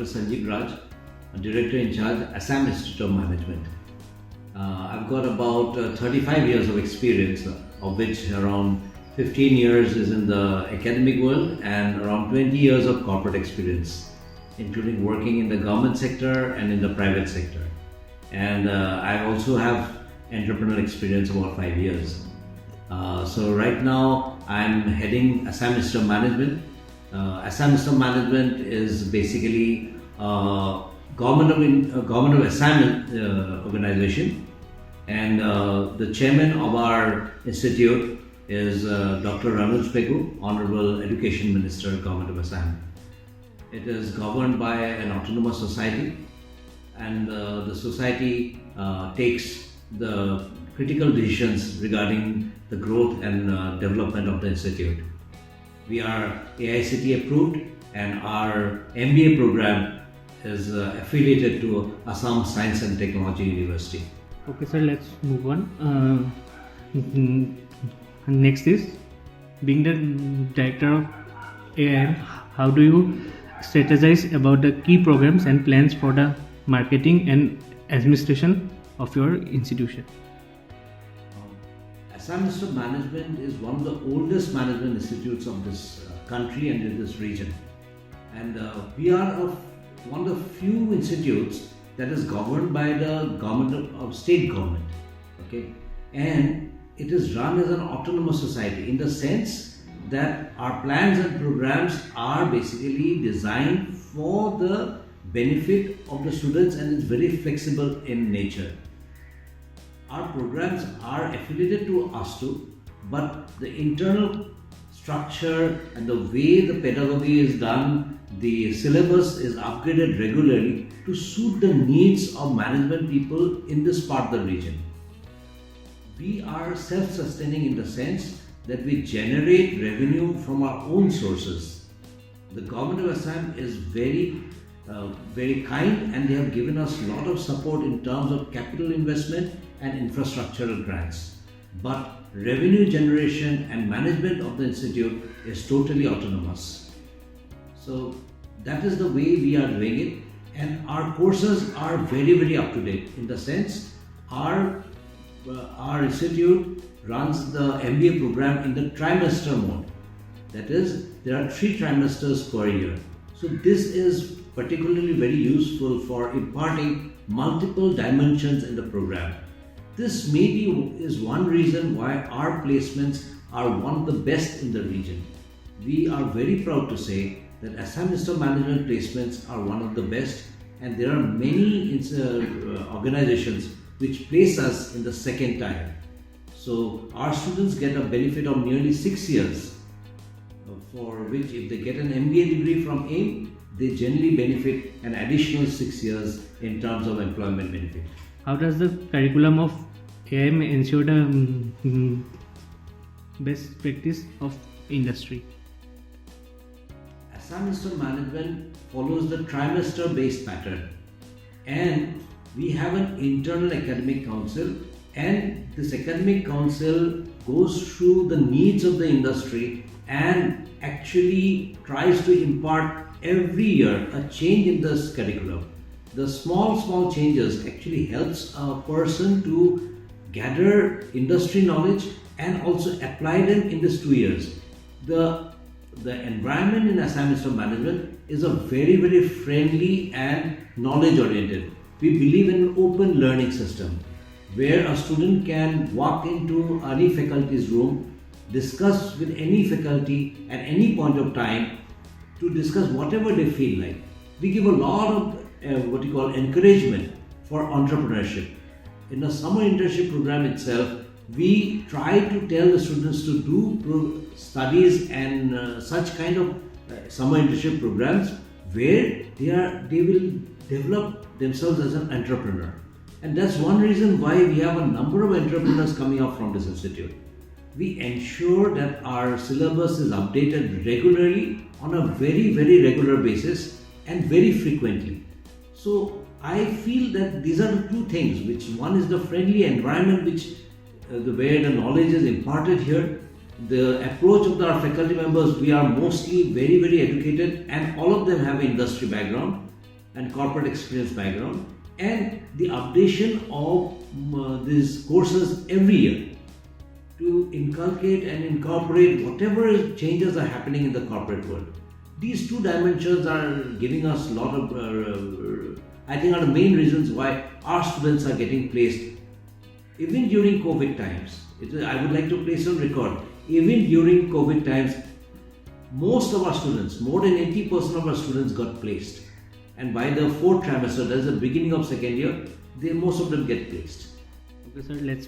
Sanjib Raj, a Director in charge, Assam Institute of Management. I've got about 35 years of experience, of which around 15 years is in the academic world and around 20 years of corporate experience, including working in the government sector and in the private sector. And I also have entrepreneurial experience about 5 years. So right now I'm heading Assam Institute of Management. Assam Institute of Management is basically government of Assam organization, and the chairman of our institute is Dr. Ranuj Pegu, Honorable Education Minister, Government of Assam. It is governed by an autonomous society, and the society takes the critical decisions regarding the growth and development of the institute. We are AICTE approved, and our MBA program is affiliated to Assam Science and Technology University. Okay, sir, let's move on. Next is, being the director of AIM, how do you strategize about the key programs and plans for the marketing and administration of your institution? Assam Institute of Management is one of the oldest management institutes of this country and in this region. And we are one of the few institutes that is governed by the government of state government. Okay? And it is run as an autonomous society in the sense that our plans and programs are basically designed for the benefit of the students, and it's very flexible in nature. Our programs are affiliated to ASTU, but the internal structure and the way the pedagogy is done, the syllabus is upgraded regularly to suit the needs of management people in this part of the region. We are self-sustaining in the sense that we generate revenue from our own sources. The government of Assam is very kind, and they have given us a lot of support in terms of capital investment and infrastructural grants. But revenue generation and management of the institute is totally autonomous. So that is the way we are doing it, and our courses are very up to date in the sense our institute runs the MBA program in the trimester mode. That is, there are 3 trimesters per year. So this is particularly very useful for imparting multiple dimensions in the program. This maybe is one reason why our placements are one of the best in the region. We are very proud to say that Assam Institute of Management placements are one of the best, and there are many organizations which place us in the second tier. So our students get a benefit of nearly 6 years, for which if they get an MBA degree from AIM, they generally benefit an additional 6 years in terms of employment benefit. How does the curriculum of AIM ensure the best practice of industry? Assam Institute of Management follows the trimester-based pattern, and we have an internal academic council, and this academic council goes through the needs of the industry and actually tries to impart every year a change in this curriculum. The small changes actually helps a person to gather industry knowledge and also apply them in these 2 years. The environment in Assam Institute of Management is a very friendly and knowledge oriented. We believe in an open learning system where a student can walk into any faculty's room, discuss with any faculty at any point of time to discuss whatever they feel like. We give a lot of what you call encouragement for entrepreneurship. In the summer internship program itself, we try to tell the students to do studies and such kind of summer internship programs where they will develop themselves as an entrepreneur. And that's one reason why we have a number of entrepreneurs coming up from this institute. We ensure that our syllabus is updated regularly on a very regular basis and very frequently. So I feel that these are the 2 things, which one is the friendly environment where the knowledge is imparted here. The approach of our faculty members, we are mostly very educated, and all of them have an industry background. and corporate experience background, and the updation of these courses every year to inculcate and incorporate whatever changes are happening in the corporate world. These two dimensions are giving us a lot of, I think, are the main reasons why our students are getting placed even during COVID times. I would like to place on record, even during COVID times, most of our students, more than 80% of our students got placed. And by the fourth trimester, that's the beginning of second year, most of them get placed. Okay, sir, let's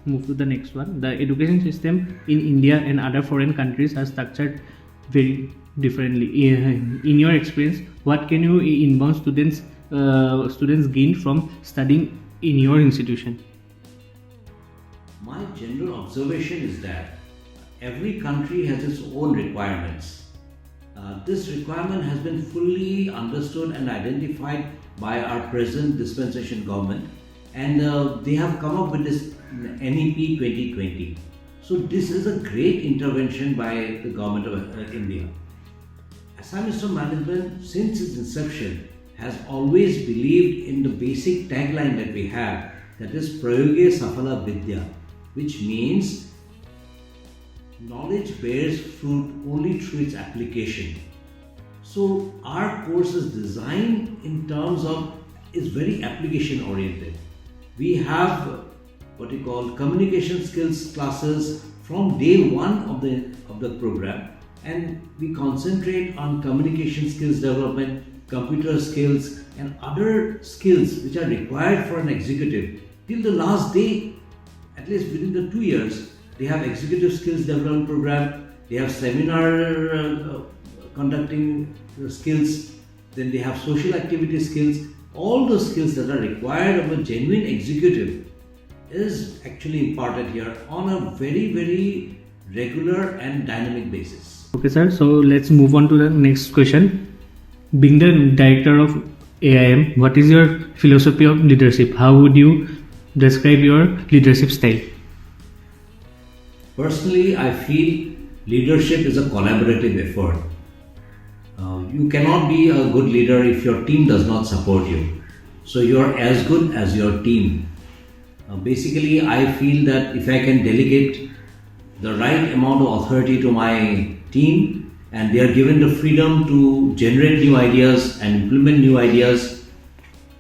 move to the next one. The education system in India and other foreign countries are structured very differently. In your experience, what can you inbound students gain from studying in your institution? My general observation is that every country has its own requirements. This requirement has been fully understood and identified by our present dispensation government, and they have come up with this NEP 2020. So this is a great intervention by the government of India. Assam Institute of Management, since its inception, has always believed in the basic tagline that we have, that is Prayoge Safala Vidya, which means knowledge bears fruit only through its application. So our course is designed in terms of, is very application oriented. We have what we call communication skills classes from day one of the program, and we concentrate on communication skills development, computer skills, and other skills which are required for an executive till the last day. At least within the 2 years, they have executive skills development program, they have seminar conducting skills, then they have social activity skills. All the skills that are required of a genuine executive is actually imparted here on a very, very regular and dynamic basis. Okay, sir. So let's move on to the next question. Being the director of AIM, what is your philosophy of leadership? How would you describe your leadership style? Personally, I feel leadership is a collaborative effort. You cannot be a good leader if your team does not support you. So you're as good as your team. Basically, I feel that if I can delegate the right amount of authority to my team, and they are given the freedom to generate new ideas and implement new ideas,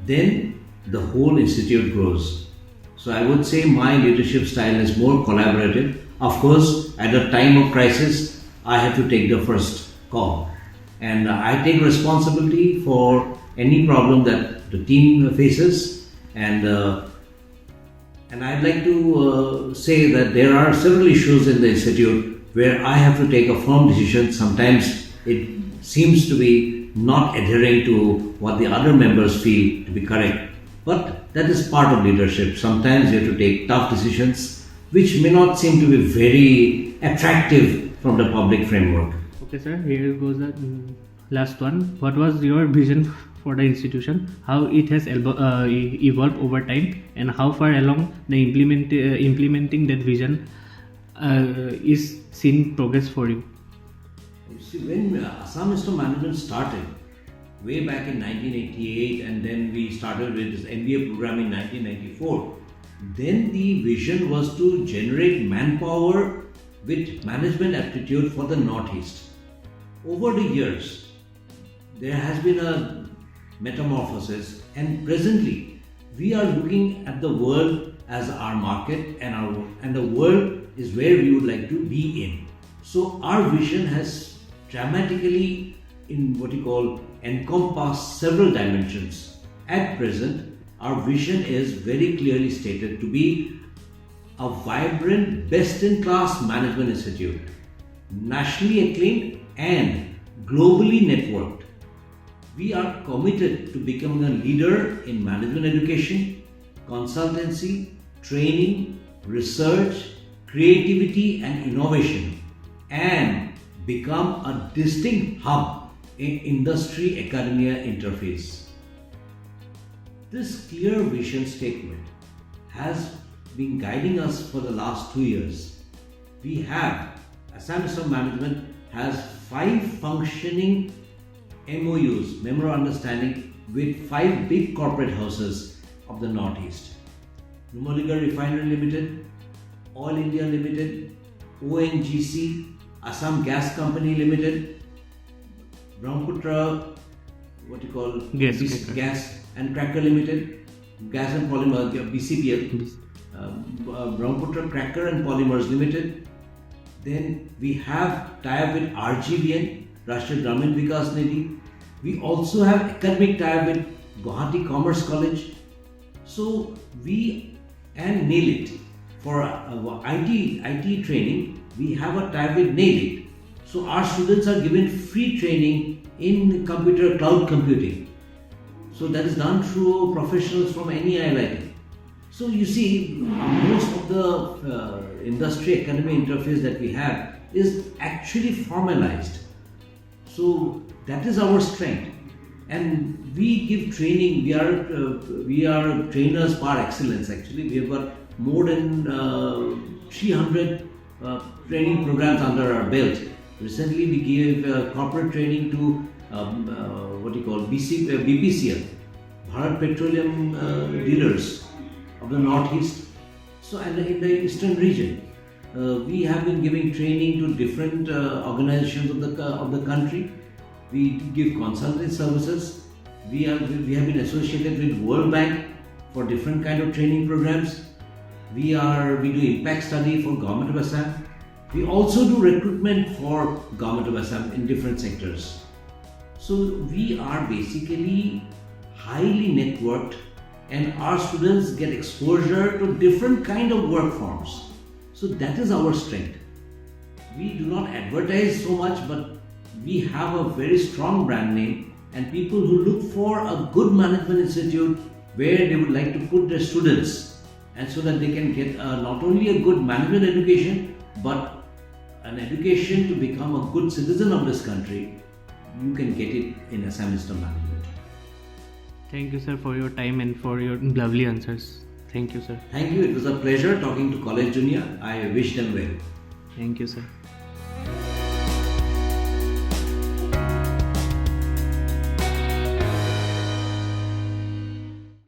then the whole institute grows. So I would say my leadership style is more collaborative. Of course, at a time of crisis, I have to take the first call. And I take responsibility for any problem that the team faces. And I'd like to say that there are several issues in the institute where I have to take a firm decision. Sometimes it seems to be not adhering to what the other members feel to be correct. But that is part of leadership. Sometimes you have to take tough decisions which may not seem to be very attractive from the public framework. Okay, sir. Here goes the last one. What was your vision for the institution? How it has evolved over time, and how far along the implementing that vision is seen progress for you? You see, when Assam Institute of Management started way back in 1988, and then we started with this MBA program in 1994, then the vision was to generate manpower with management aptitude for the Northeast. Over the years, there has been a metamorphosis, and presently we are looking at the world as our market, and the world is where we would like to be in. So our vision has dramatically encompassed several dimensions. At present, our vision is very clearly stated to be a vibrant, best-in-class management institute, nationally acclaimed and globally networked. We are committed to becoming a leader in management education, consultancy, training, research, creativity and innovation, and become a distinct hub in industry-academia interface. This clear vision statement has been guiding us for the last 2 years. Assam Institute of Management has 5 functioning MOUs, Memorandum of Understanding, with 5 big corporate houses of the Northeast. Numaligarh Refinery Limited, Oil India Limited, ONGC, Assam Gas Company Limited, Brahmaputra, Gas and Cracker Limited, Gas and Polymer, BCPL, Brahmaputra Cracker and Polymers Limited. Then we have tie-up with RGVN, Rashtriya Gramin Vikas Nidhi. We also have academic tie-up with Guwahati Commerce College. So and Nail It. For IT training, we have a tie-up with Nail It. So our students are given free training in cloud computing. So that is done through professionals from any IIT. So you see, most of the industry academy interface that we have is actually formalized. So that is our strength, and we give training. We are trainers par excellence. Actually, we have got more than 300 training programs under our belt. Recently, we gave corporate training to BPCL, Bharat Petroleum Dealers of the Northeast. So, and in the eastern region, we have been giving training to different organizations of the country. We give consulting services. We have been associated with World Bank for different kind of training programs. We do impact study for Government of Assam. We also do recruitment for Government of Assam in different sectors. So we are basically highly networked, and our students get exposure to different kind of work forms. So that is our strength. We do not advertise so much, but we have a very strong brand name, and people who look for a good management institute where they would like to put their students, and so that they can get not only a good management education, but an education to become a good citizen of this country. You can get it in Assam Institute of Management. Thank you, sir, for your time and for your lovely answers. Thank you, sir. Thank you. It was a pleasure talking to College Junior. I wish them well. Thank you, sir.